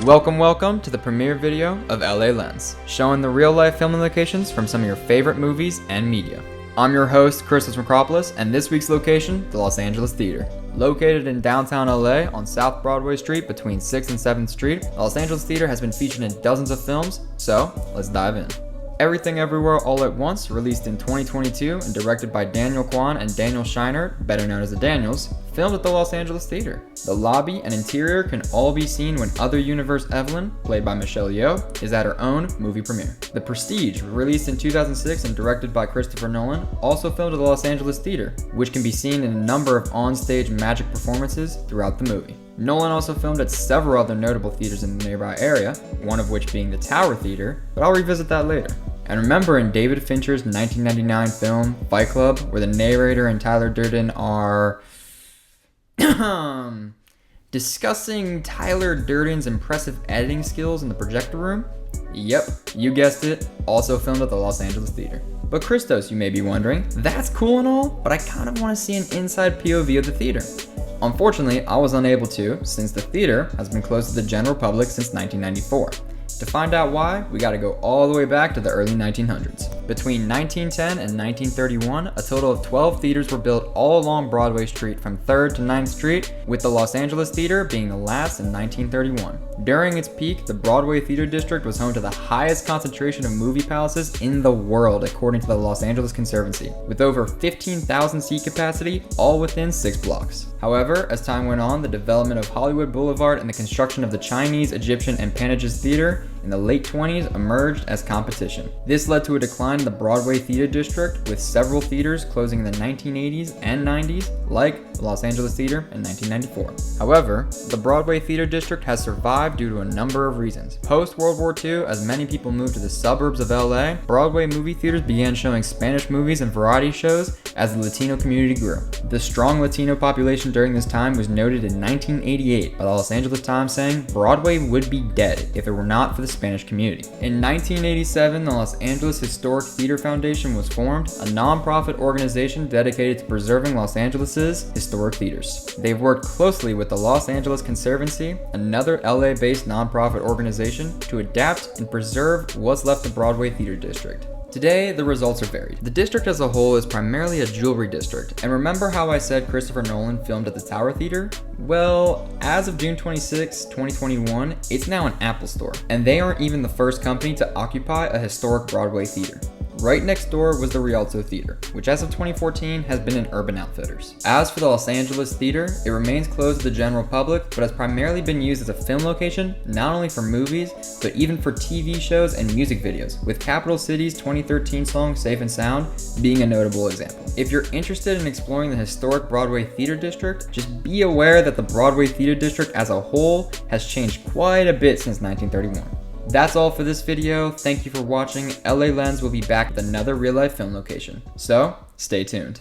Welcome to the premiere video of LA Lens, showing the real-life filming locations from some of your favorite movies and media. I'm your host, Chris Macropolis, and this week's location, the Los Angeles Theater. Located in downtown LA on South Broadway Street between 6th and 7th Street, the Los Angeles Theater has been featured in dozens of films, so let's dive in. Everything Everywhere All at Once, released in 2022 and directed by Daniel Kwan and Daniel Scheinert, better known as the Daniels, filmed at the Los Angeles Theater. The lobby and interior can all be seen when Other Universe Evelyn, played by Michelle Yeoh, is at her own movie premiere. The Prestige, released in 2006 and directed by Christopher Nolan, also filmed at the Los Angeles Theater, which can be seen in a number of onstage magic performances throughout the movie. Nolan also filmed at several other notable theaters in the nearby area, one of which being the Tower Theater, but I'll revisit that later. And remember in David Fincher's 1999 film, Fight Club, where the narrator and Tyler Durden are discussing Tyler Durden's impressive editing skills in the projector room? Yep, you guessed it, also filmed at the Los Angeles Theater. But Christos, you may be wondering, that's cool and all, but I kind of want to see an inside POV of the theater. Unfortunately, I was unable to, since the theater has been closed to the general public since 1994. To find out why, we gotta go all the way back to the early 1900s. Between 1910 and 1931, a total of 12 theaters were built all along Broadway Street from 3rd to 9th Street, with the Los Angeles Theater being the last in 1931. During its peak, the Broadway Theater District was home to the highest concentration of movie palaces in the world, according to the Los Angeles Conservancy, with over 15,000 seat capacity, all within 6 blocks. However, as time went on, the development of Hollywood Boulevard and the construction of the Chinese, Egyptian, and Panaga's Theater in the late 20s emerged as competition. This led to a decline in the Broadway Theater District, with several theaters closing in the 1980s and 90s, like the Los Angeles Theater in 1994. However, the Broadway Theater District has survived due to a number of reasons. Post-World War II, as many people moved to the suburbs of LA, Broadway movie theaters began showing Spanish movies and variety shows as the Latino community grew. The strong Latino population during this time was noted in 1988 by the Los Angeles Times, saying Broadway would be dead if it were not for the Spanish community. In 1987, the Los Angeles Historic Theater Foundation was formed, a non-profit organization dedicated to preserving Los Angeles's historic theaters. They've worked closely with the Los Angeles Conservancy, another LA-based non-profit organization, to adapt and preserve what's left of Broadway Theater District. Today, the results are varied. The district as a whole is primarily a jewelry district, and remember how I said Christopher Nolan filmed at the Tower Theater? Well, as of June 26, 2021, it's now an Apple store, and they aren't even the first company to occupy a historic Broadway theater. Right next door was the Rialto Theater, which as of 2014 has been an Urban Outfitters. As for the Los Angeles Theater, it remains closed to the general public, but has primarily been used as a film location, not only for movies, but even for TV shows and music videos, with Capital City's 2013 song Safe and Sound being a notable example. If you're interested in exploring the historic Broadway Theater District, just be aware that the Broadway Theater District as a whole has changed quite a bit since 1931. That's all for this video. Thank you for watching. LA Lens will be back with another real-life film location, so stay tuned.